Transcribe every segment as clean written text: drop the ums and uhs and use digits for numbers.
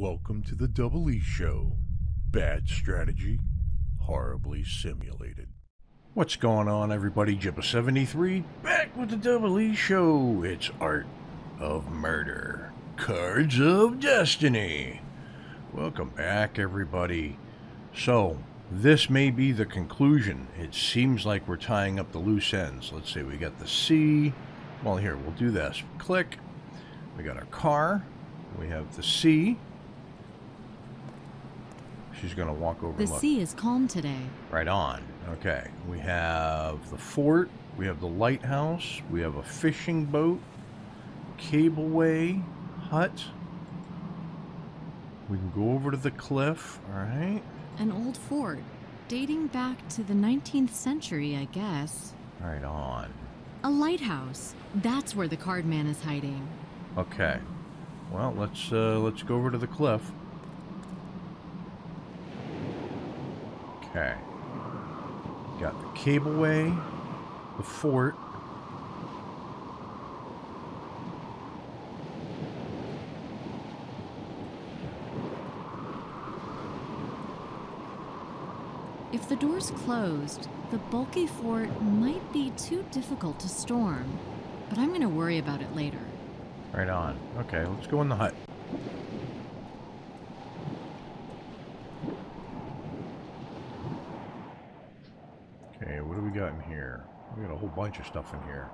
Welcome to the Double E Show. Bad strategy, horribly simulated. What's going on, everybody? Jibba73 back with the Double E Show. It's Art of Murder, Cards of Destiny. Welcome back, everybody. So, this may be the conclusion. It seems like we're tying up the loose ends. Let's see, we got the C. Well, here, we'll do this. Click. We got our car. We have the C. She's going to walk over. The sea is calm today. Right on. Okay. We have the fort. We have the lighthouse. We have a fishing boat. Cableway. Hut. We can go over to the cliff. All right. An old fort, dating back to the 19th century, I guess. Right on. A lighthouse. That's where the card man is hiding. Okay. Well, let's go over to the cliff. Okay. Got the cableway, the fort. If the door's closed, the bulky fort might be too difficult to storm, but I'm going to worry about it later. Right on. Okay, let's go in the hut. Okay, what do we got in here? We got a whole bunch of stuff in here.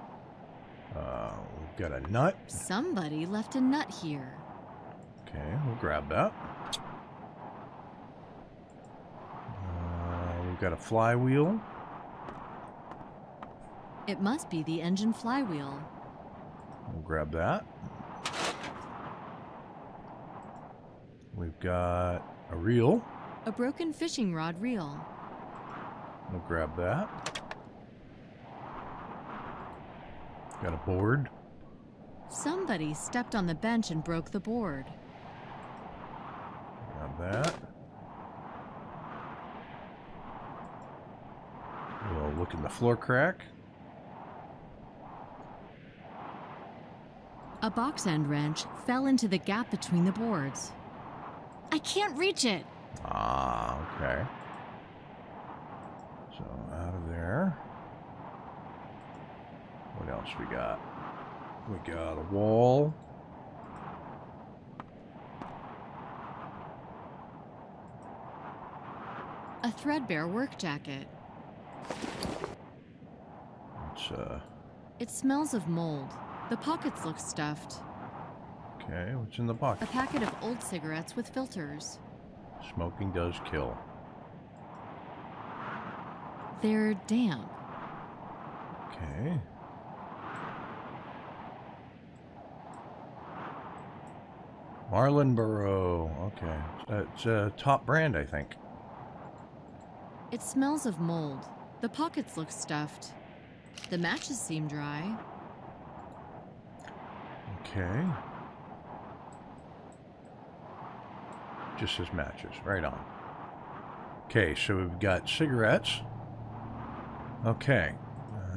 We've got a nut. Somebody left a nut here. Okay, we'll grab that. We've got a flywheel. It must be the engine flywheel. We'll grab that. We've got a reel. A broken fishing rod reel. We'll grab that. Got a board. Somebody stepped on the bench and broke the board. Grab that. We'll look in the floor crack. A box end wrench fell into the gap between the boards. I can't reach it. Ah, okay. So out of there. What else we got? We got a wall. A threadbare work jacket. It's It smells of mold. The pockets look stuffed. okay, what's in the box? A packet of old cigarettes with filters. Smoking does kill. They're damp. Okay. Marlinborough. Okay. It's a top brand, I think. It smells of mold. The pockets look stuffed. The matches seem dry. Okay. Just says matches. Right on. Okay, so we've got cigarettes. Okay.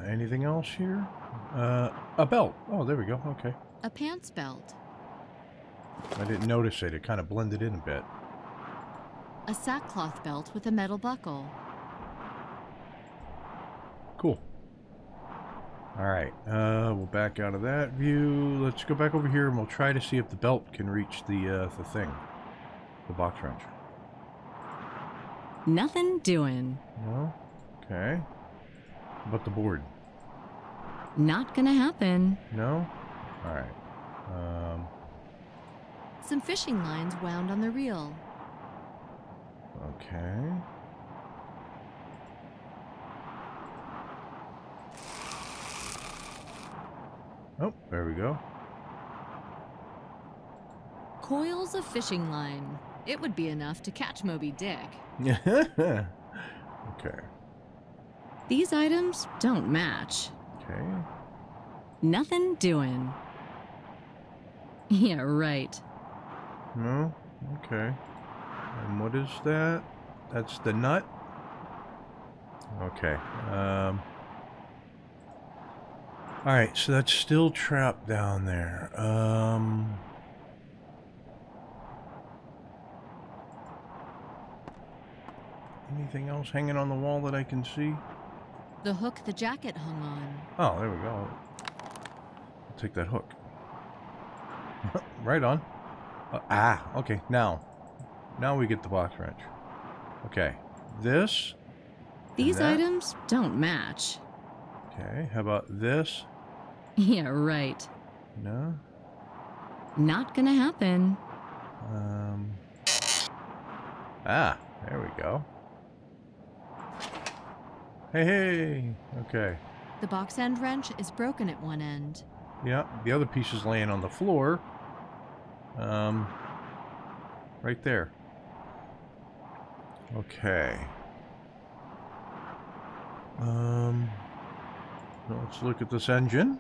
Anything else here? A belt. Oh, there we go. Okay. A pants belt. I didn't notice it. It kind of blended in a bit. A sackcloth belt with a metal buckle. Cool. All right. We'll back out of that view. Let's go back over here and we'll try to see if the belt can reach the thing. The box wrench. Nothing doing. No? Okay. How about the board? Not gonna happen. No? All right. Some fishing lines wound on the reel. Okay. Oh, there we go. Coils of fishing line. It would be enough to catch Moby Dick. Okay. These items don't match. Okay. Nothing doing. Yeah, right. No? Okay. And what is that? That's the nut? Okay. Alright, so that's still trapped down there. Anything else hanging on the wall that I can see? The hook the jacket hung on. Oh, there we go. I'll take that hook. Right on. Okay, now. Now we get the box wrench. Okay, this. These items don't match. Okay, how about this? Yeah, right. No? Not gonna happen. There we go. Hey, okay. The box end wrench is broken at one end. Yeah, the other piece is laying on the floor. Right there. Okay. Let's look at this engine.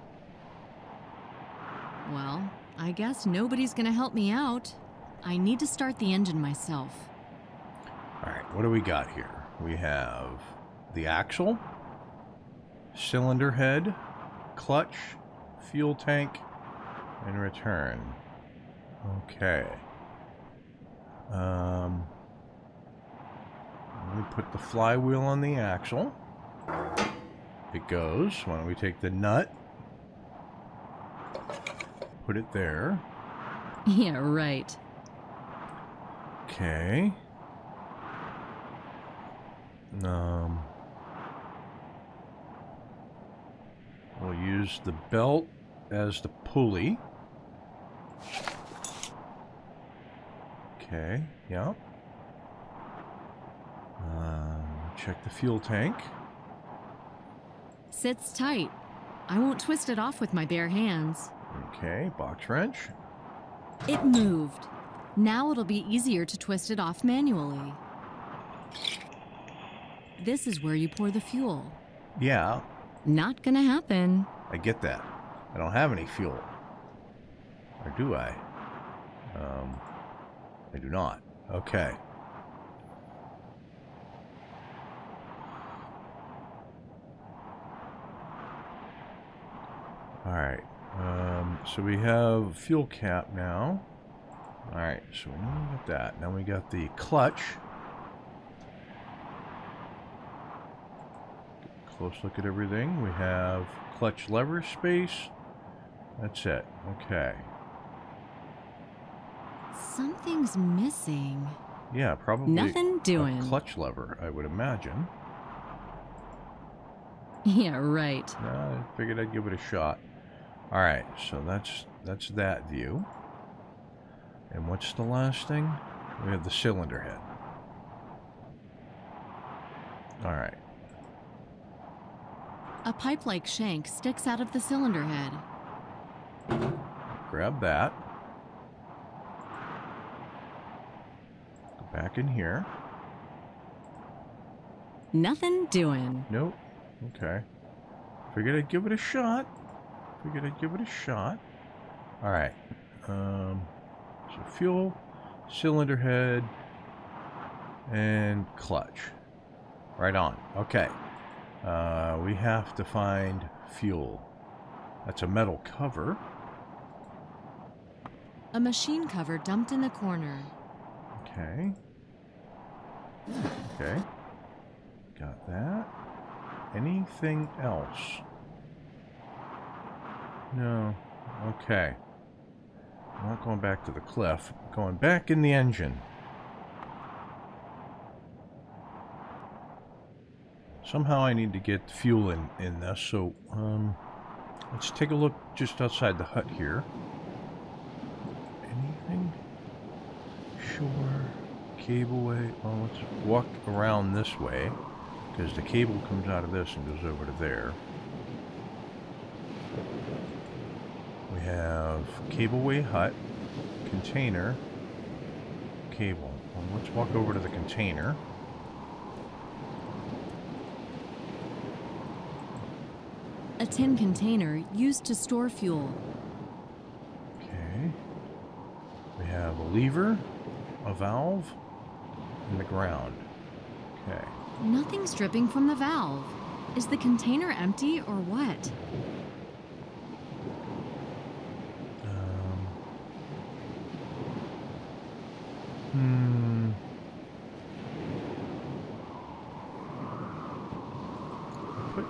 Well, I guess nobody's gonna help me out. I need to start the engine myself. Alright, what do we got here? We have the axle, cylinder head, clutch, fuel tank, and return. Okay. Let me put the flywheel on the axle. It goes. Why don't we take the nut, put it there. Yeah, right. Okay. We'll use the belt as the pulley. Okay, yeah. Check the fuel tank. Sits tight. I won't twist it off with my bare hands. Okay, box wrench. It moved. Now it'll be easier to twist it off manually. This is where you pour the fuel. Yeah. Not gonna happen. I get that. I don't have any fuel. Or do I? I do not. Okay. Alright. So we have fuel cap now. Alright, so we got that. Now we got the clutch. Close look at everything. We have clutch lever space. That's it. Okay. Something's missing. Yeah, probably nothing doing. A clutch lever, I would imagine. Yeah, right. I figured I'd give it a shot. Alright, so that's that view. And what's the last thing? We have the cylinder head. Alright. A pipe-like shank sticks out of the cylinder head. Grab that. Go back in here. Nothing doing. Nope. Okay. Figured I'd give it a shot. Alright. So fuel, cylinder head, and clutch. Right on. Okay. We have to find fuel. That's a metal cover. A machine cover dumped in the corner. Okay. Okay. Got that. Anything else? No. Okay. I'm not going back to the cliff. I'm going back in the engine. Somehow I need to get fuel in this, so let's take a look just outside the hut here. Anything? Sure. Cableway. Well, let's walk around this way, because the cable comes out of this and goes over to there. We have cableway hut, container, cable. Well, let's walk over to the container. A tin container used to store fuel. Okay. We have a lever, a valve, and the ground. Okay. Nothing's dripping from the valve. Is the container empty or what?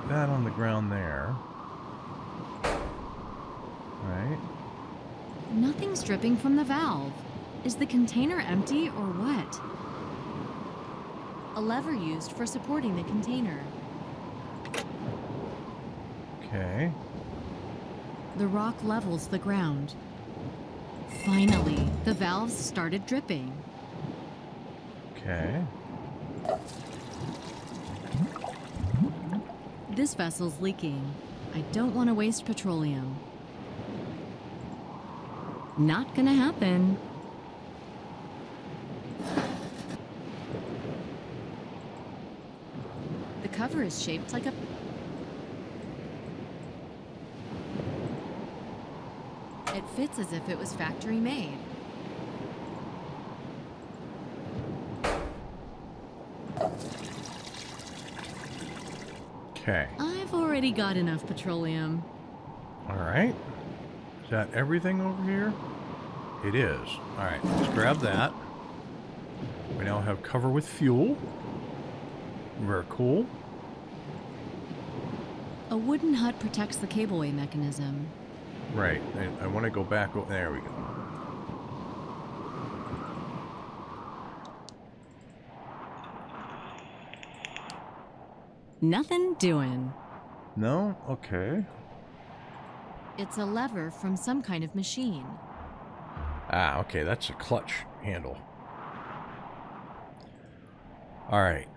that on the ground there. Right. Nothing's dripping from the valve. Is the container empty or what? A lever used for supporting the container. Okay. The rock levels the ground. Finally, the valves started dripping. Okay. This vessel's leaking. I don't want to waste petroleum. Not gonna happen. The cover is shaped like a... It fits as if it was factory made. Okay. I've already got enough petroleum. All right. Is that everything over here? It is. All right, let's grab that. We now have cover with fuel. Very cool. A wooden hut protects the cableway mechanism. Right. I want to go back. There we go. Nothing doing. No? Okay. It's a lever from some kind of machine. Ah, okay. That's a clutch handle. All right.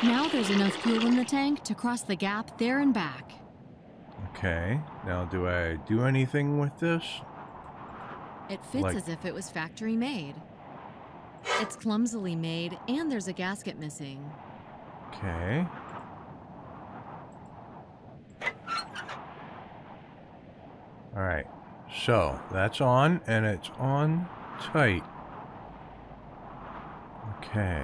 Now there's enough fuel in the tank to cross the gap there and back. Okay. Now, do I do anything with this? It fits as if it was factory made. It's clumsily made, and there's a gasket missing. Okay. All right. So, that's on, and it's on tight. Okay.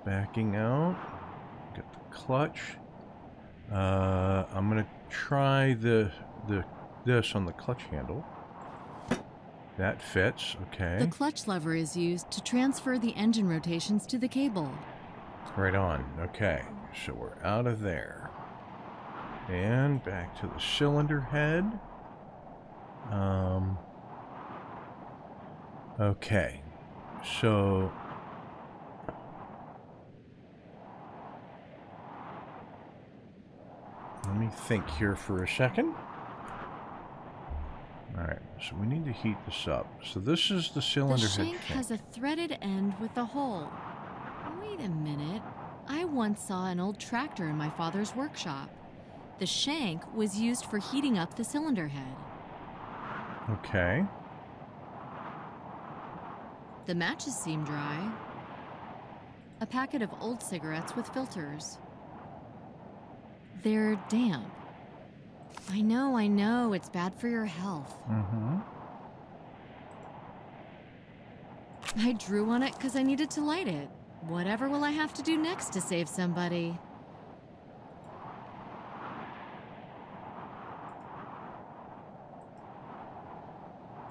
Backing out. Got the clutch. I'm gonna try this on the clutch handle. That fits. Okay. The clutch lever is used to transfer the engine rotations to the cable. Right on. Okay. So we're out of there. And back to the cylinder head. Okay. So let me think here for a second. Alright, so we need to heat this up. So this is the cylinder head shank has a threaded end with a hole. Wait a minute. I once saw an old tractor in my father's workshop. The shank was used for heating up the cylinder head. Okay. The matches seem dry. A packet of old cigarettes with filters. They're damp. I know, it's bad for your health. Mm-hmm. I drew on it because I needed to light it. Whatever will I have to do next to save somebody?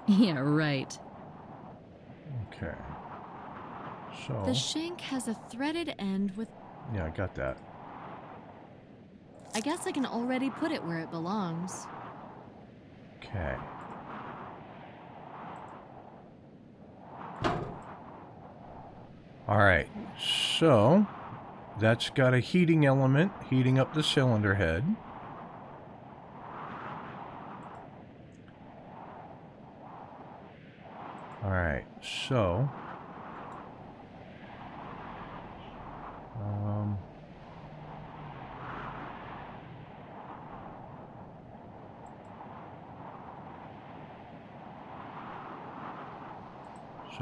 Yeah, right. Okay. So... The shank has a threaded end with... Yeah, I got that. I guess I can already put it where it belongs. Okay. Alright, so that's got a heating element, heating up the cylinder head. Alright, so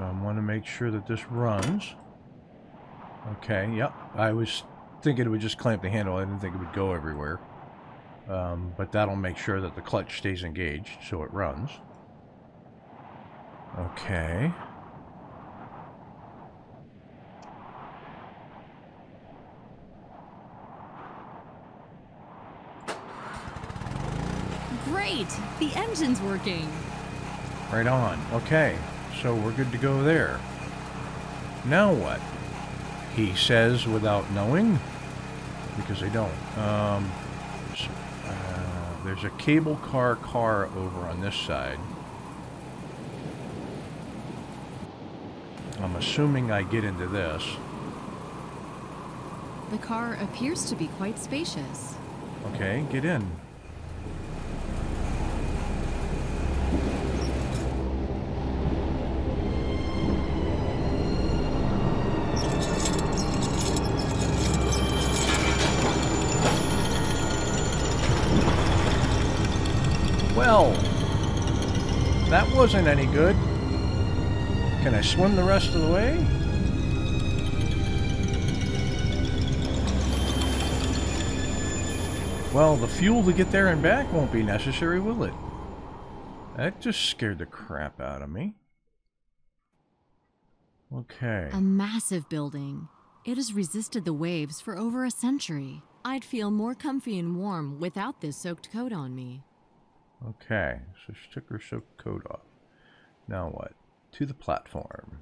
I want to make sure that this runs. Okay, yep. I was thinking it would just clamp the handle. I didn't think it would go everywhere. But that'll make sure that the clutch stays engaged so it runs. Okay. Great! The engine's working. Right on. Okay, so we're good to go there. Now what? He says without knowing, because I don't. There's a cable car over on this side. I'm assuming I get into this. The car appears to be quite spacious. Okay, get in. Well, that wasn't any good. Can I swim the rest of the way? Well, the fuel to get there and back won't be necessary, will it? That just scared the crap out of me. Okay. A massive building. It has resisted the waves for over a century. I'd feel more comfy and warm without this soaked coat on me. Okay, so she took her soaked coat off. Now what? To the platform.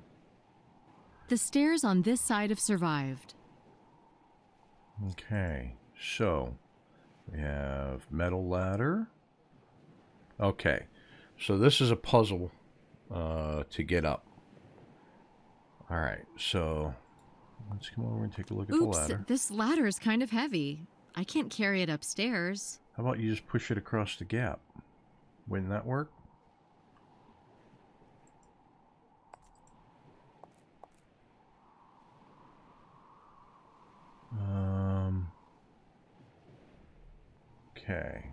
The stairs on this side have survived. Okay, so we have metal ladder. Okay, so this is a puzzle to get up. Alright, so let's come over and take a look at the ladder. This ladder is kind of heavy. I can't carry it upstairs. How about you just push it across the gap? Wouldn't that work? Okay.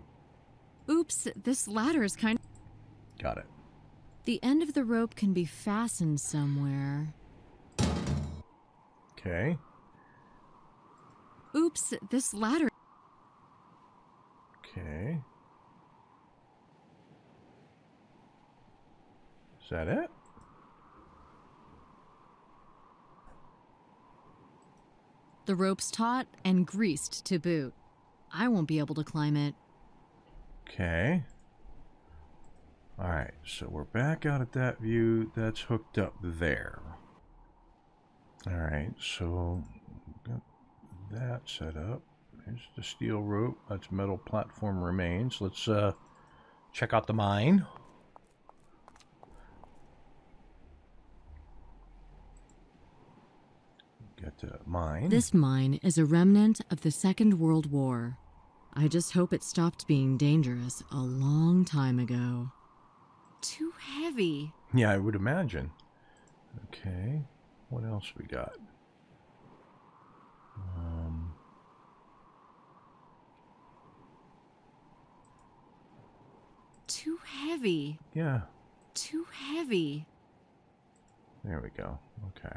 Oops, this ladder is kind of... Got it. The end of the rope can be fastened somewhere. Okay. Oops, this ladder... Okay. Is that it? The rope's taut and greased to boot. I won't be able to climb it. Okay. Alright, so we're back out at that view. That's hooked up there. Alright, so got that set up. Here's the steel rope. That's metal platform remains. Let's check out the mine. Got the mine. This mine is a remnant of the Second World War. I just hope it stopped being dangerous a long time ago. Too heavy. Yeah, I would imagine. Okay, what else we got? Too heavy. Yeah. Too heavy. There we go. Okay.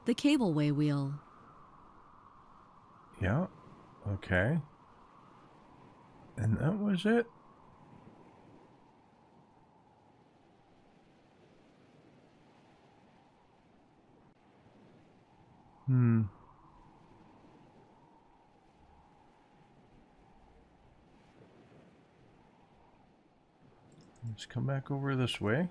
The cableway wheel. Yeah. Okay. And that was it? Let's come back over this way.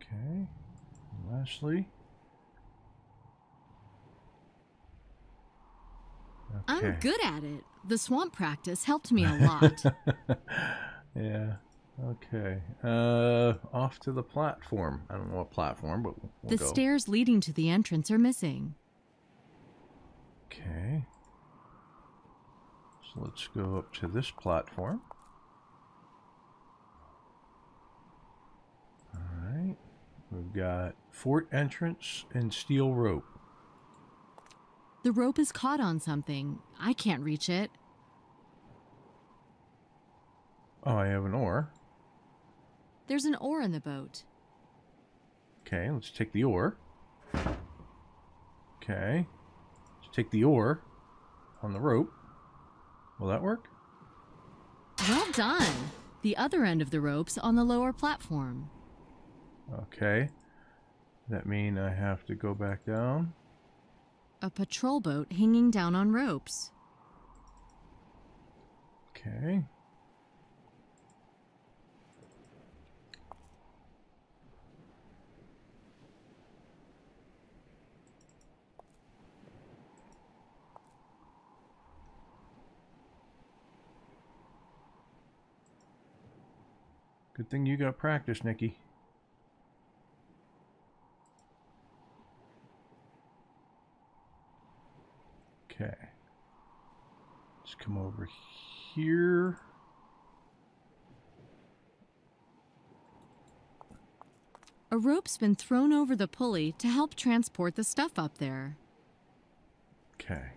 Okay. Lastly. Okay. I'm good at it. The swamp practice helped me a lot. Yeah. Okay. Off to the platform. I don't know what platform, but we'll The go. stairs leading to the entrance are missing. Okay. So let's go up to this platform. Alright. We've got fort entrance and steel rope. The rope is caught on something. I can't reach it. Oh, I have an oar. There's an oar in the boat. Okay, let's take the oar. Okay. Let's take the oar on the rope. Will that work? Well done. The other end of the rope's on the lower platform. Okay. That mean I have to go back down? A patrol boat hanging down on ropes. Okay. Good thing you got practice, Nikki. Okay. Let's come over here. A rope's been thrown over the pulley to help transport the stuff up there. Okay.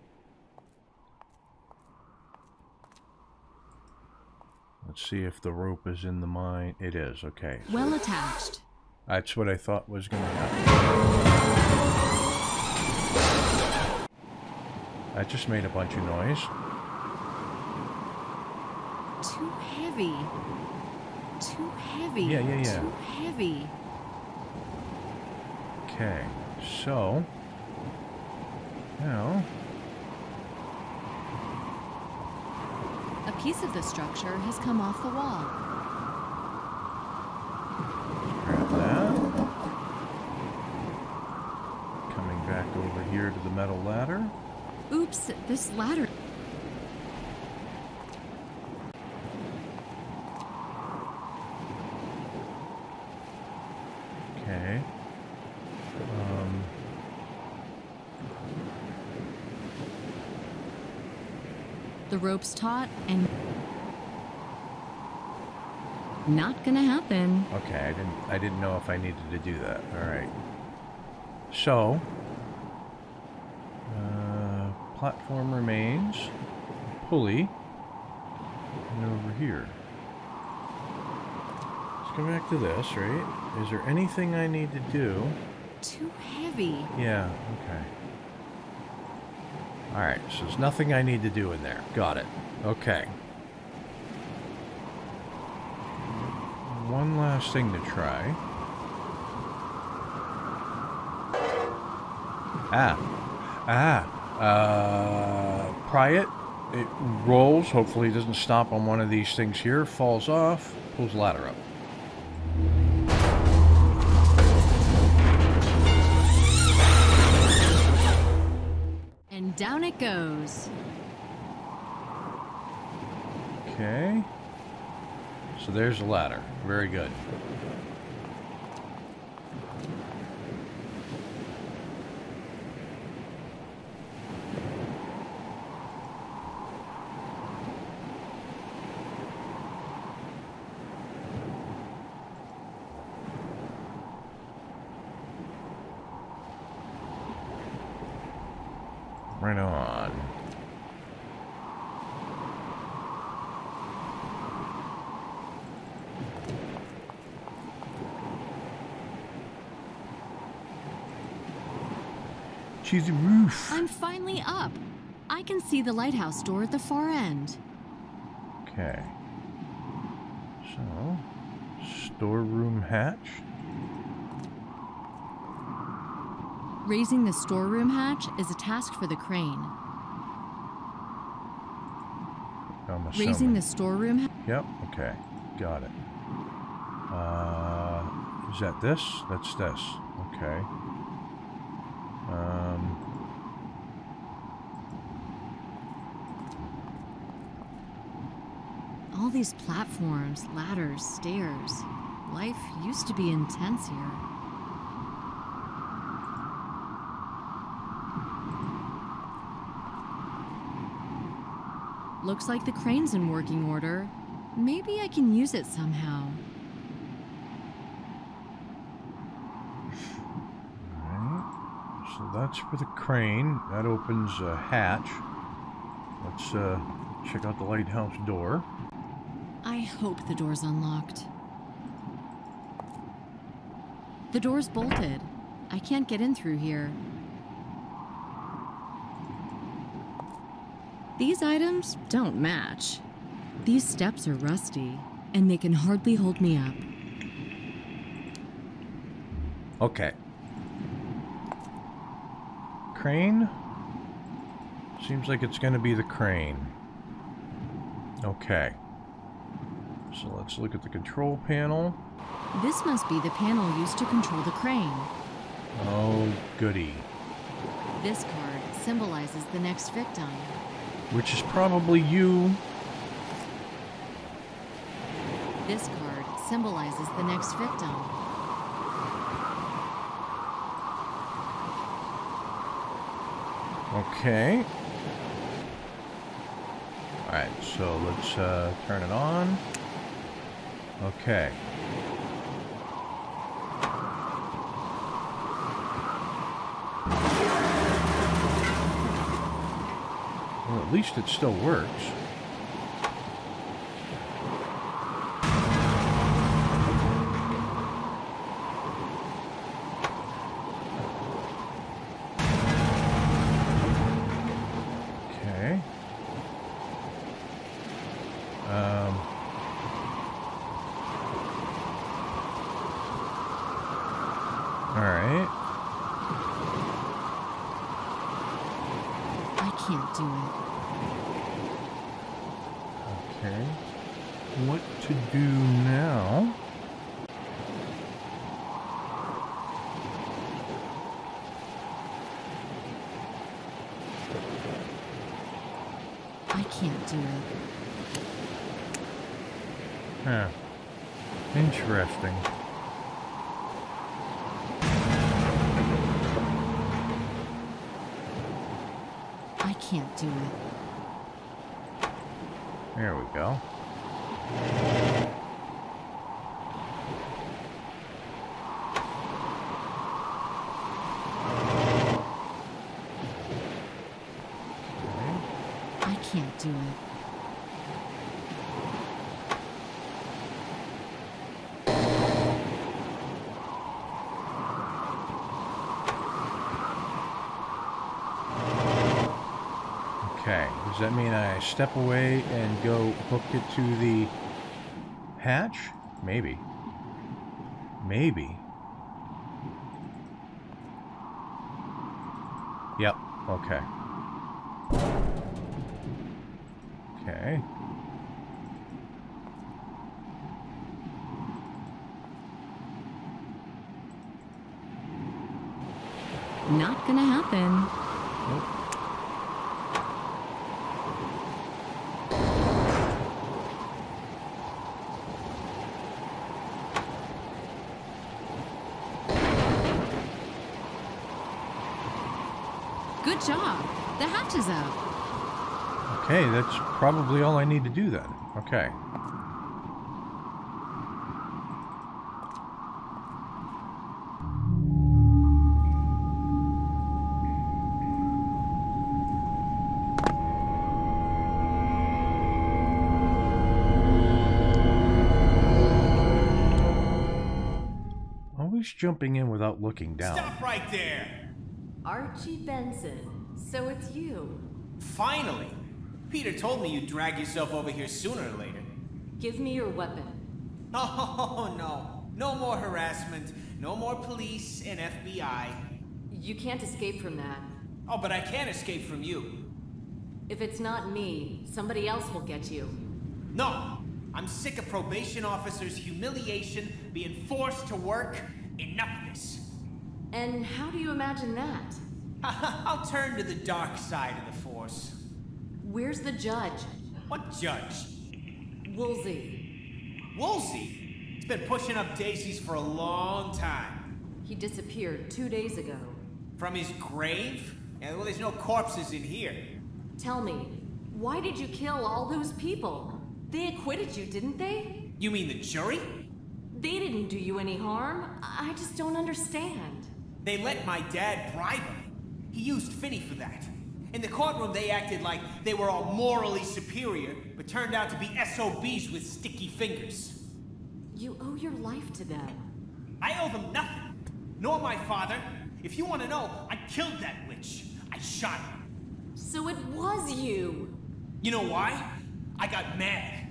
Let's see if the rope is in the mine. It is, okay. Well attached. That's what I thought was going to happen. That just made a bunch of noise. Too heavy. Too heavy. Yeah. Too heavy. Okay, so now A piece of the structure has come off the wall. grab that. Coming back over here to the metal ladder. Oops, this ladder. Okay. The rope's taut and not gonna happen. Okay, I didn't know if I needed to do that. All right. So, platform remains, pulley, and over here. Let's go back to this, right? Is there anything I need to do? Too heavy. Yeah, okay. Alright, so there's nothing I need to do in there. Got it. Okay. One last thing to try. Pry it. It rolls. Hopefully it doesn't stop on one of these things here. Falls off. Pulls the ladder up. And down it goes. Okay. So there's the ladder. Very good. Right on. To the roof. I'm finally up. I can see the lighthouse door at the far end. Okay. So, storeroom hatch. Raising the storeroom hatch is a task for the crane. I'm assuming. Raising the storeroom hatch. Yep, okay. Got it. Is that this? That's this. Okay. All these platforms, ladders, stairs. Life used to be intense here. Looks like the crane's in working order. Maybe I can use it somehow. Alright. So that's for the crane. That opens a hatch. Let's check out the lighthouse door. I hope the door's unlocked. The door's bolted. I can't get in through here. These items don't match. These steps are rusty, and they can hardly hold me up. Okay. Crane? Seems like it's going to be the crane. Okay. So let's look at the control panel. This must be the panel used to control the crane. Oh, goody. This card symbolizes the next victim. Which is probably you. This card symbolizes the next victim. Okay. Alright, so let's turn it on. Okay. Well, at least it still works. Okay. Alright. I can't do it. Okay. What to do now? I can't do it. Huh. Interesting. I can't do it. There we go. I can't do it. Okay, does that mean I step away and go hook it to the hatch? Maybe. Maybe. Yep, okay. Okay. Not gonna happen. Nope. Good job. The hatch is up. Okay, that's probably all I need to do then. Okay. Always jumping in without looking down. Stop right there! Archie Benson, so it's you. Finally! Peter told me you'd drag yourself over here sooner or later. Give me your weapon. Oh, no. No more harassment, no more police and FBI. You can't escape from that. Oh, but I can't escape from you. If it's not me, somebody else will get you. No! I'm sick of probation officers' humiliation, being forced to work. Enough of this. And how do you imagine that? I'll turn to the dark side of the Force. Where's the judge? What judge? Woolsey. Woolsey? He's been pushing up daisies for a long time. He disappeared 2 days ago. From his grave? Yeah, well, there's no corpses in here. Tell me, why did you kill all those people? They acquitted you, didn't they? You mean the jury? They didn't do you any harm. I just don't understand. They let my dad bribe him. He used Finney for that. In the courtroom, they acted like they were all morally superior, but turned out to be SOBs with sticky fingers. You owe your life to them. I owe them nothing. Nor my father. If you want to know, I killed that witch. I shot her. So it was you. You know why? I got mad.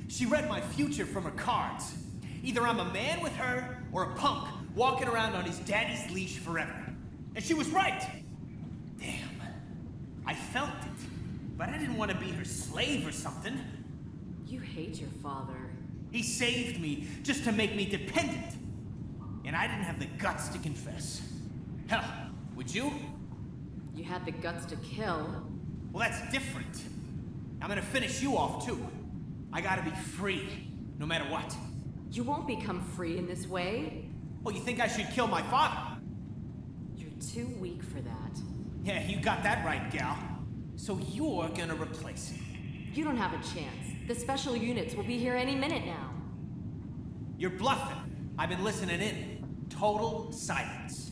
She read my future from her cards. Either I'm a man with her, or a punk walking around on his daddy's leash forever. And she was right. Damn. I felt it. But I didn't want to be her slave or something. You hate your father. He saved me just to make me dependent. And I didn't have the guts to confess. Hell, would you? You had the guts to kill. Well, that's different. I'm gonna finish you off, too. I gotta be free, no matter what. You won't become free in this way. Well, you think I should kill my father? You're too weak for that. Yeah, you got that right, gal. So you're gonna replace him. You don't have a chance. The special units will be here any minute now. You're bluffing. I've been listening in. Total silence.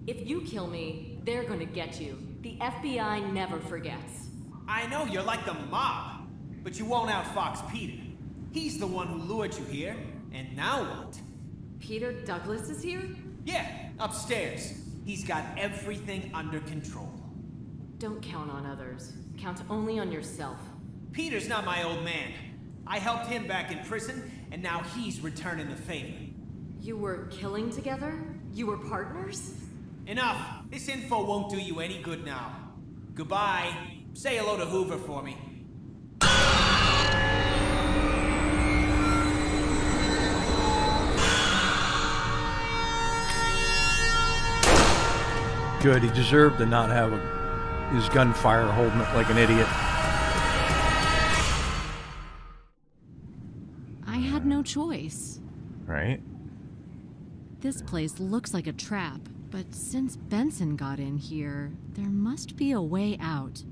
If you kill me, they're gonna get you. The FBI never forgets. I know you're like the mob, but you won't outfox Peter. He's the one who lured you here, and now what? Peter Douglas is here? Yeah, upstairs. He's got everything under control. Don't count on others. Count only on yourself. Peter's not my old man. I helped him back in prison, and now he's returning the favor. You were killing together? You were partners? Enough. This info won't do you any good now. Goodbye. Say hello to Hoover for me. Good, he deserved to not have his gunfire holding it like an idiot. I had no choice. Right? This place looks like a trap, but since Benson got in here, there must be a way out.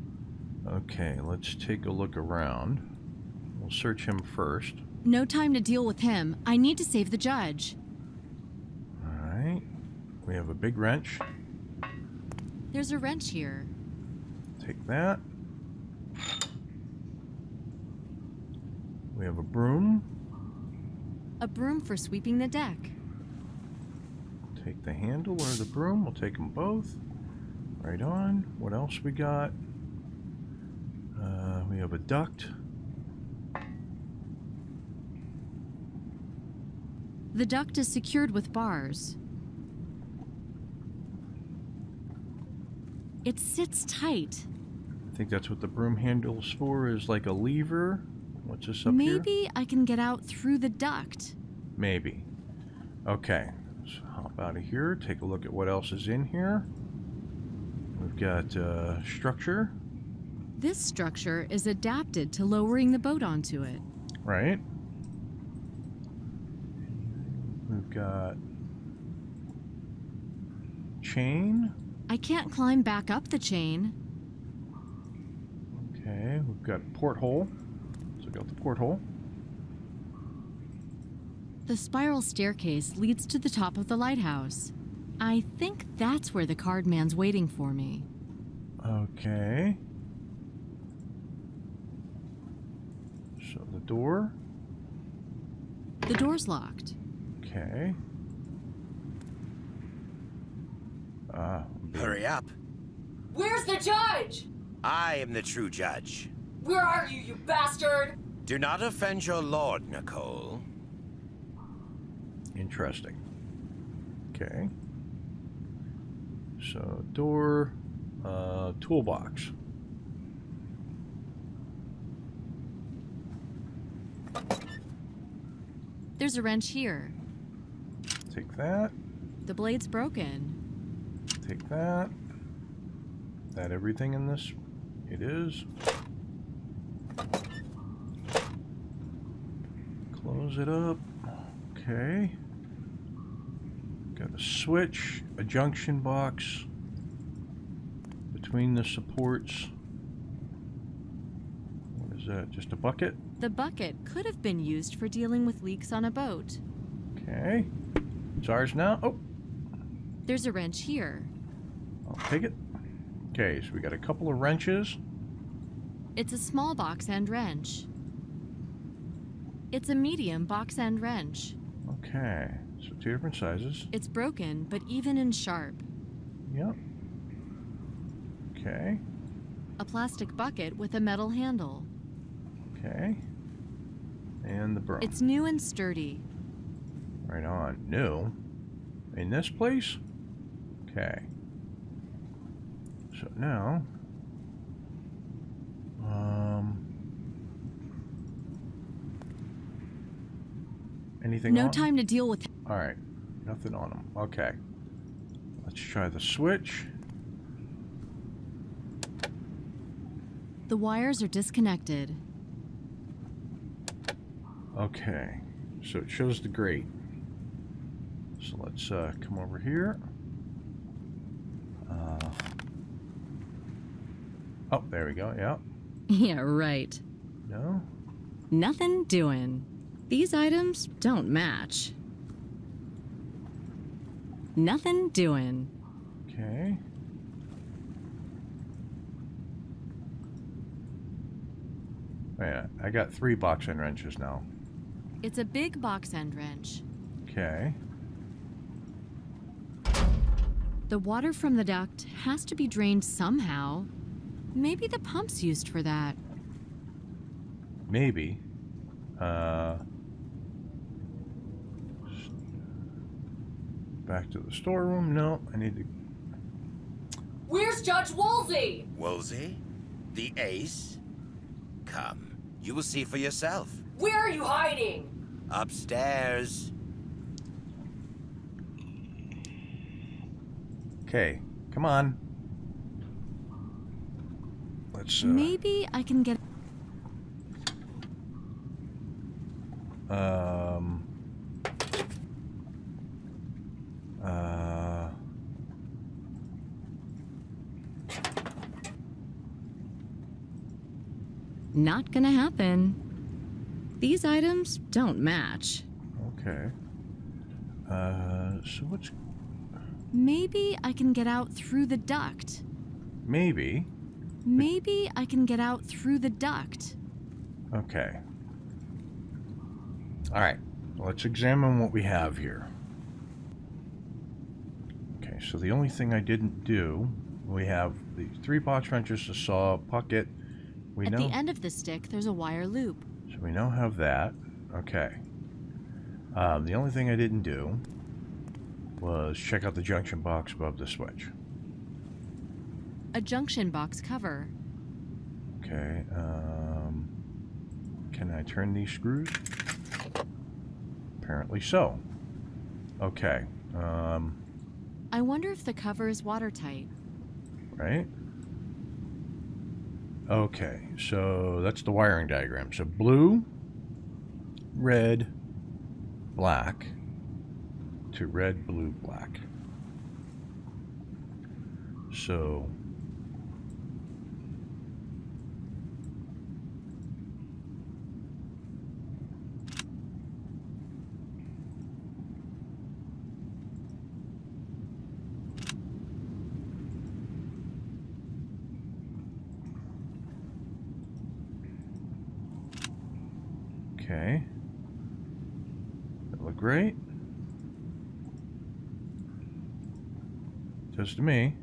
Okay, let's take a look around. We'll search him first. No time to deal with him. I need to save the judge. Alright. We have a big wrench. There's a wrench here. Take that. We have a broom. A broom for sweeping the deck. Take the handle or the broom. We'll take them both. Right on. What else we got? We have a duct. The duct is secured with bars. It sits tight. I think that's what the broom handle's for, is like a lever. What's this up here? Maybe I can get out through the duct. Maybe. Okay. Let's hop out of here. Take a look at what else is in here. We've got structure. This structure is adapted to lowering the boat onto it. Right. We've got chain. I can't climb back up the chain. Okay, we've got porthole. So we got the porthole. The spiral staircase leads to the top of the lighthouse. I think that's where the card man's waiting for me. Okay. So the door. The door's locked. Okay. Hurry up. Where's the judge? I am the true judge. Where are you, you bastard? Do not offend your lord, Nicole. Interesting. Okay. So door, toolbox. There's a wrench here. Take that. The blade's broken. Take that. That everything in this? It is. Close it up. Okay. Got a switch, a junction box between the supports. What is that? Just a bucket? The bucket could have been used for dealing with leaks on a boat. Okay. It's ours now. Oh, There's a wrench here. I'll take it. Okay, so we got a couple of wrenches. It's a small box end wrench. It's a medium box end wrench. Okay, so two different sizes. It's broken, but even and sharp. Yep. Okay. A plastic bucket with a metal handle. Okay. And the broom. It's new and sturdy. Right on. New? In this place? Okay. So now... anything No on? time to deal with... Alright. Nothing on them. Okay. Let's try the switch. The wires are disconnected. Okay. So it shows the grate. So let's come over here. Oh, there we go. Yeah. Yeah, right. No? Nothing doing. These items don't match. Nothing doing. Okay. Wait, I got 3 box end wrenches now. It's a big box end wrench. Okay. The water from the duct has to be drained somehow. Maybe the pump's used for that. Maybe. Back to the storeroom. No, I need to... Where's Judge Woolsey? Woolsey? The ace? Come, you will see for yourself. Where are you hiding? Upstairs. Okay, come on. Let's, Maybe I can get... Not gonna happen. These items don't match. Okay. So what's... Maybe I can get out through the duct. Maybe. Maybe I can get out through the duct. Okay. Alright, let's examine what we have here. Okay, so the only thing I didn't do, we have the 3 box wrenches, a saw, a bucket. At the end of the stick, there's a wire loop. So we now have that. Okay. The only thing I didn't do was check out the junction box above the switch. A junction box cover. Okay. Can I turn these screws? Apparently so. Okay. I wonder if the cover is watertight. Right? Okay, so that's the wiring diagram. So blue, red, black to red, blue, black. So okay. That look great. Does to me.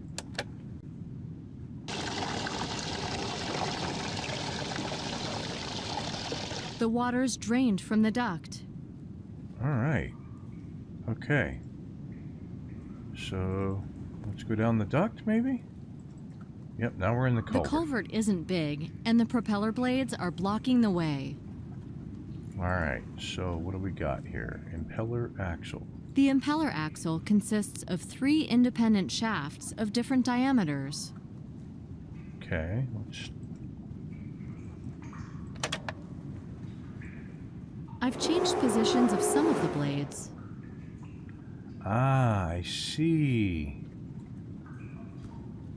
The water's drained from the duct. All right. Okay. So let's go down the duct, maybe? Yep, now we're in the culvert. The culvert isn't big, and the propeller blades are blocking the way. All right, so what do we got here? Impeller axle. The impeller axle consists of 3 independent shafts of different diameters. Okay, let's... I've changed positions of some of the blades. Ah, I see.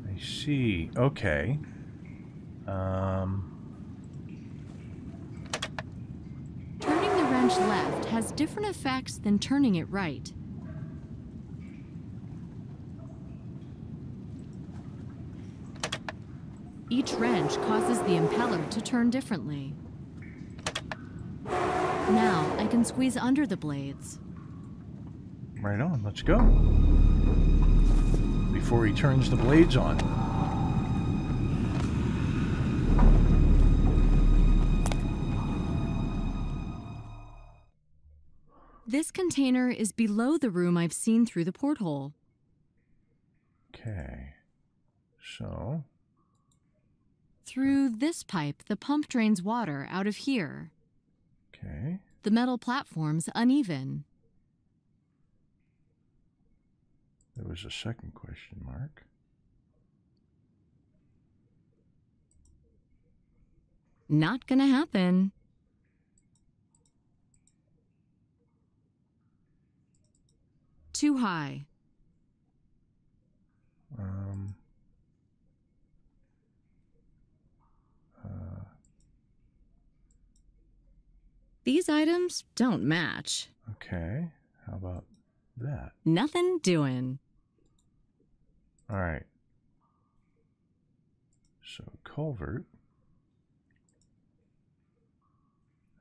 I see. Okay. Turning the wrench left has different effects than turning it right. Each wrench causes the impeller to turn differently. Now I can squeeze under the blades. Right on, let's go. Before he turns the blades on. This container is below the room I've seen through the porthole. Okay. So... Through this pipe, the pump drains water out of here. Okay. The metal platform's uneven. There was a second question mark. Not gonna happen. Too high. These items don't match. Okay. How about that? Nothing doing. All right. So culvert.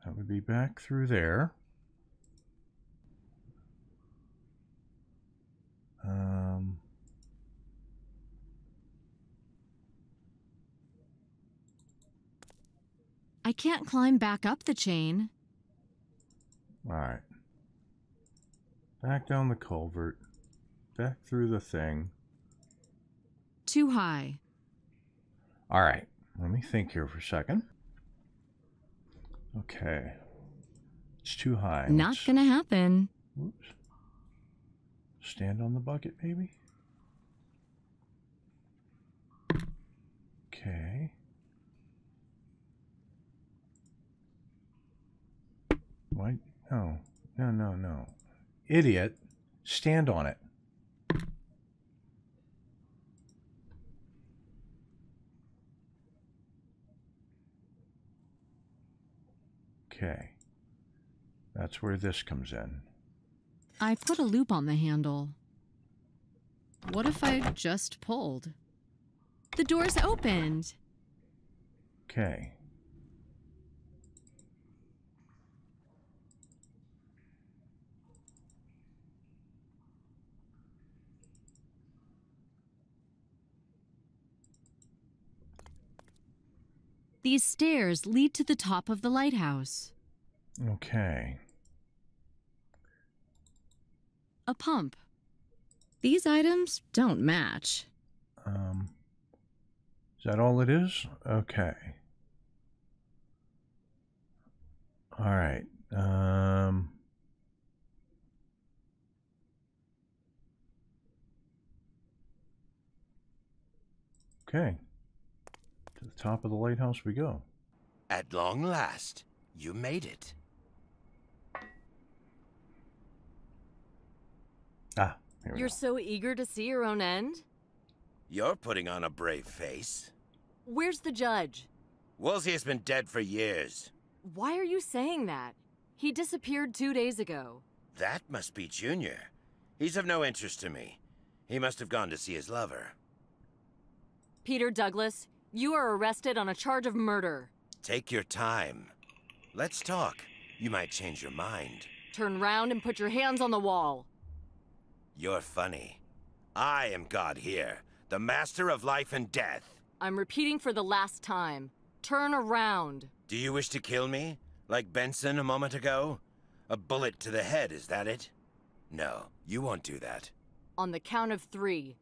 That would be back through there. I can't climb back up the chain. All right. Back down the culvert. Back through the thing. Too high. All right. Let me think here for a second. Okay. It's too high. Not gonna happen. Whoops. Stand on the bucket, maybe? Okay. Why? No. No, no, no. Idiot. Stand on it. Okay. That's where this comes in. I put a loop on the handle. What if I just pulled? The door's opened. Okay. These stairs lead to the top of the lighthouse. Okay. A pump. These items don't match. Is that all it is? Okay. All right. Okay. To the top of the lighthouse we go. At long last, you made it. Ah, here we You're go. so eager to see your own end? You're putting on a brave face. Where's the judge? Woolsey has been dead for years. Why are you saying that? He disappeared 2 days ago. That must be Junior. He's of no interest to me. He must have gone to see his lover. Peter Douglas, you are arrested on a charge of murder. Take your time. Let's talk. You might change your mind. Turn round and put your hands on the wall. You're funny. I am God here, the master of life and death. I'm repeating for the last time. Turn around. Do you wish to kill me? Like Benson a moment ago? A bullet to the head, is that it? No, you won't do that. On the count of 3.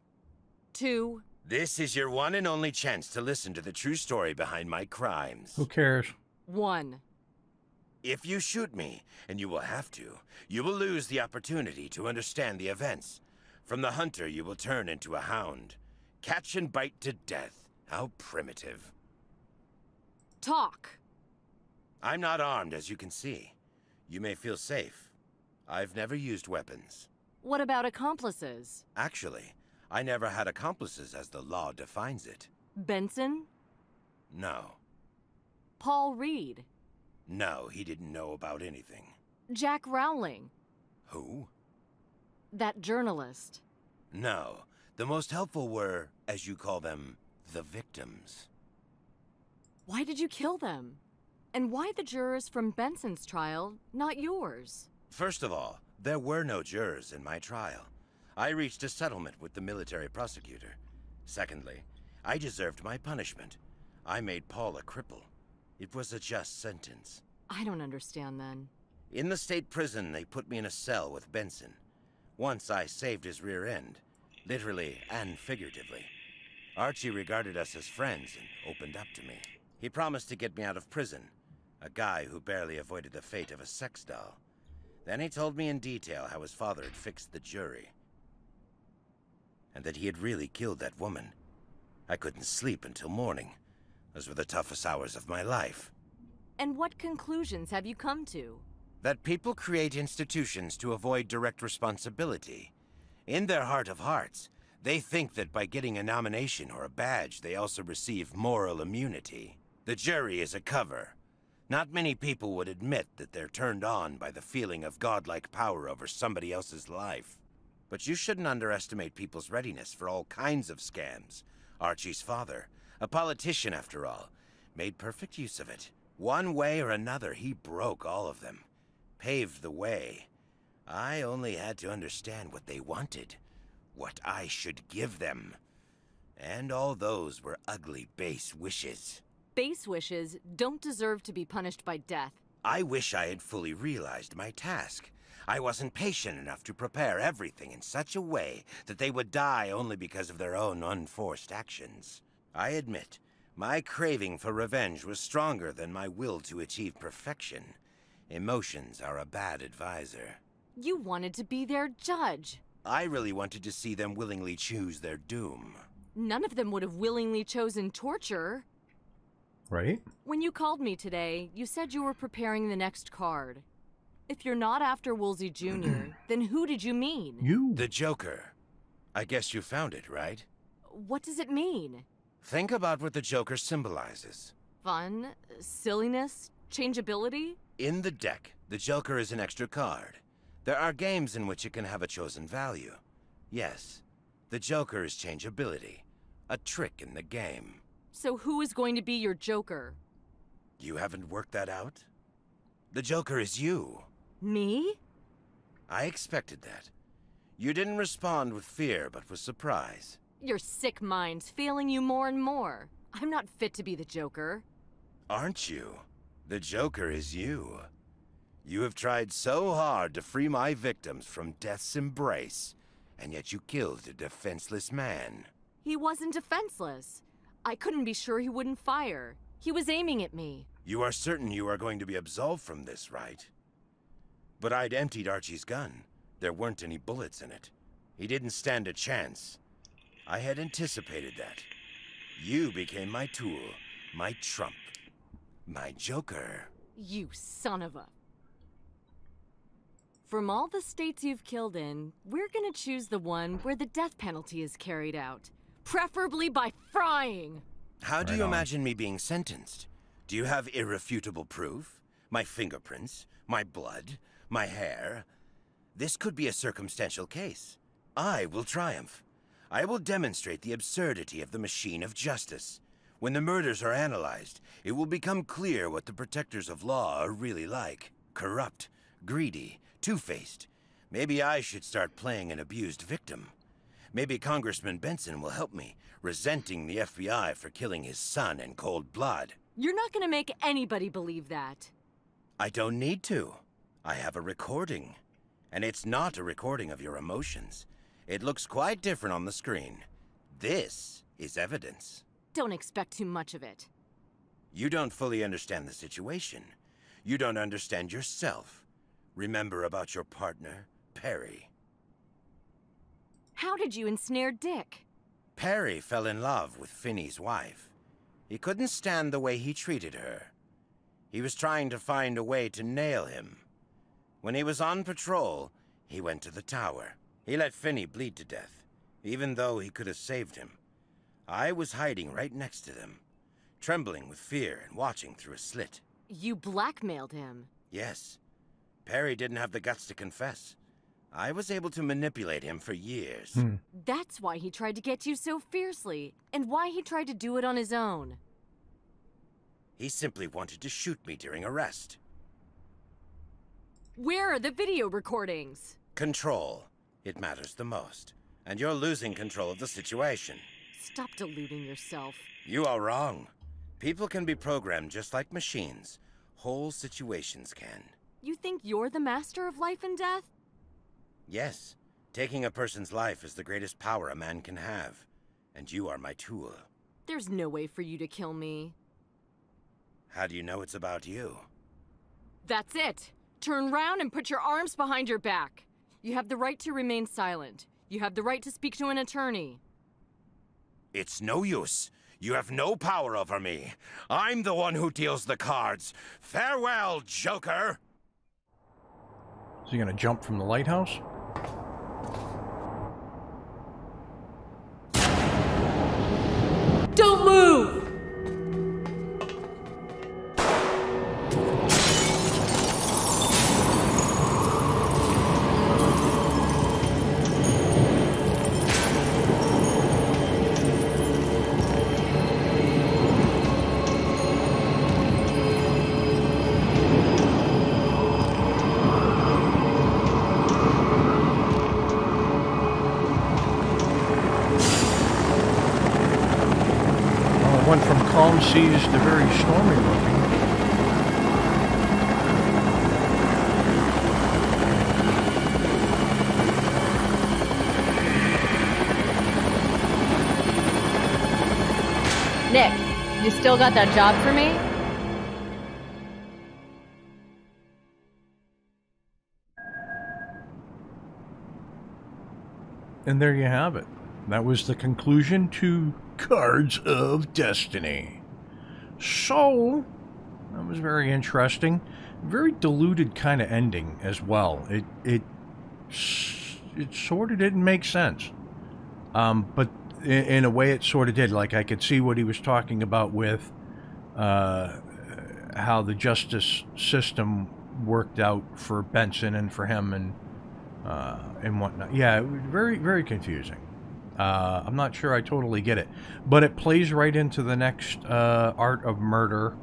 2. This is your one and only chance to listen to the true story behind my crimes. Who cares? 1. If you shoot me, and you will have to, you will lose the opportunity to understand the events. From the hunter, you will turn into a hound. Catch and bite to death. How primitive. Talk. I'm not armed, as you can see. You may feel safe. I've never used weapons. What about accomplices? Actually, I never had accomplices as the law defines it. Benson? No. Paul Reed? No, he didn't know about anything. Jack Rowling? Who? That journalist? No. The most helpful were, as you call them, the victims. Why did you kill them? And why the jurors from Benson's trial, not yours? First of all, there were no jurors in my trial. I reached a settlement with the military prosecutor. Secondly, I deserved my punishment. I made Paul a cripple. It was a just sentence. I don't understand then. In the state prison, they put me in a cell with Benson. Once I saved his rear end, literally and figuratively. Archie regarded us as friends and opened up to me. He promised to get me out of prison, a guy who barely avoided the fate of a sex doll. Then he told me in detail how his father had fixed the jury, and that he had really killed that woman. I couldn't sleep until morning. Those were the toughest hours of my life. And what conclusions have you come to? That people create institutions to avoid direct responsibility. In their heart of hearts, they think that by getting a nomination or a badge, they also receive moral immunity. The jury is a cover. Not many people would admit that they're turned on by the feeling of godlike power over somebody else's life. But you shouldn't underestimate people's readiness for all kinds of scams. Archie's father, a politician after all, made perfect use of it. One way or another, he broke all of them. Paved the way. I only had to understand what they wanted. What I should give them. And all those were ugly base wishes. Base wishes don't deserve to be punished by death. I wish I had fully realized my task. I wasn't patient enough to prepare everything in such a way that they would die only because of their own unforced actions. I admit, my craving for revenge was stronger than my will to achieve perfection. Emotions are a bad advisor. You wanted to be their judge. I really wanted to see them willingly choose their doom. None of them would have willingly chosen torture. Right? When you called me today, you said you were preparing the next card. If you're not after Woolsey Jr., then who did you mean? You. The Joker. I guess you found it, right? What does it mean? Think about what the Joker symbolizes. Fun? Silliness? Changeability? In the deck, the Joker is an extra card. There are games in which it can have a chosen value. Yes, the Joker is changeability. A trick in the game. So who is going to be your Joker? You haven't worked that out? The Joker is you. Me? I expected that. You didn't respond with fear, but with surprise. Your sick mind's failing you more and more. I'm not fit to be the Joker. Aren't you? The Joker is you. You have tried so hard to free my victims from death's embrace, and yet you killed a defenseless man. He wasn't defenseless. I couldn't be sure he wouldn't fire. He was aiming at me. You are certain you are going to be absolved from this, right? But I'd emptied Archie's gun. There weren't any bullets in it. He didn't stand a chance. I had anticipated that. You became my tool, my trump, my Joker. You son of a... From all the states you've killed in, we're gonna choose the one where the death penalty is carried out. Preferably by frying! How do you imagine me being sentenced? Do you have irrefutable proof? My fingerprints? My blood? My hair? This could be a circumstantial case. I will triumph. I will demonstrate the absurdity of the machine of justice. When the murders are analyzed, it will become clear what the protectors of law are really like. Corrupt, greedy, two-faced. Maybe I should start playing an abused victim. Maybe Congressman Benson will help me, resenting the FBI for killing his son in cold blood. You're not gonna make anybody believe that. I don't need to. I have a recording. And it's not a recording of your emotions. It looks quite different on the screen. This is evidence. Don't expect too much of it. You don't fully understand the situation. You don't understand yourself. Remember about your partner, Perry. How did you ensnare Dick? Perry fell in love with Finney's wife. He couldn't stand the way he treated her. He was trying to find a way to nail him. When he was on patrol, he went to the tower. He let Finney bleed to death, even though he could have saved him. I was hiding right next to them, trembling with fear and watching through a slit. You blackmailed him. Yes. Perry didn't have the guts to confess. I was able to manipulate him for years. That's why he tried to get you so fiercely, and why he tried to do it on his own. He simply wanted to shoot me during arrest. Where are the video recordings? Control. It matters the most. And you're losing control of the situation. Stop deluding yourself. You are wrong. People can be programmed just like machines. Whole situations can. You think you're the master of life and death? Yes, taking a person's life is the greatest power a man can have. And you are my tool. There's no way for you to kill me. How do you know it's about you? That's it! Turn round and put your arms behind your back. You have the right to remain silent. You have the right to speak to an attorney. It's no use. You have no power over me. I'm the one who deals the cards. Farewell, Joker! Is he gonna jump from the lighthouse? Don't move! Went from calm seas to very stormy looking. Nick, you still got that job for me? And there you have it. That was the conclusion to Cards of Destiny. So, that was very interesting. Very diluted kind of ending as well. It sort of didn't make sense. But in a way it sort of did. Like, I could see what he was talking about with how the justice system worked out for Benson and for him and whatnot. Yeah, very, very confusing. I'm not sure I totally get it, but it plays right into the next Art of Murder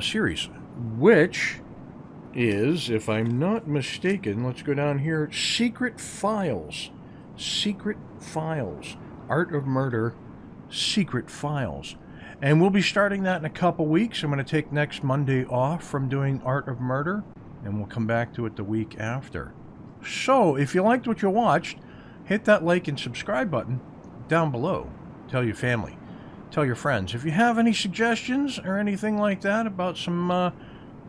series, which is, if I'm not mistaken, let's go down here, Secret Files. Secret Files. Art of Murder, Secret Files. And we'll be starting that in a couple weeks. I'm going to take next Monday off from doing Art of Murder, and we'll come back to it the week after. So, if you liked what you watched, hit that like and subscribe button down below. Tell your family. Tell your friends. If you have any suggestions or anything like that about some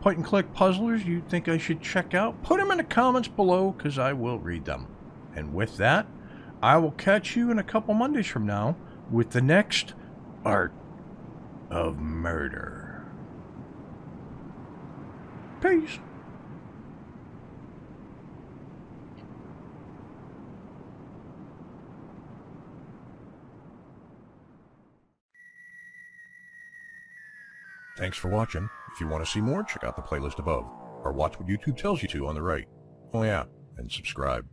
point-and-click puzzlers you think I should check out, put them in the comments below, because I will read them. And with that, I will catch you in a couple Mondays from now with the next Art of Murder. Peace. Thanks for watching. If you want to see more, check out the playlist above, or watch what YouTube tells you to on the right. Oh yeah, and subscribe.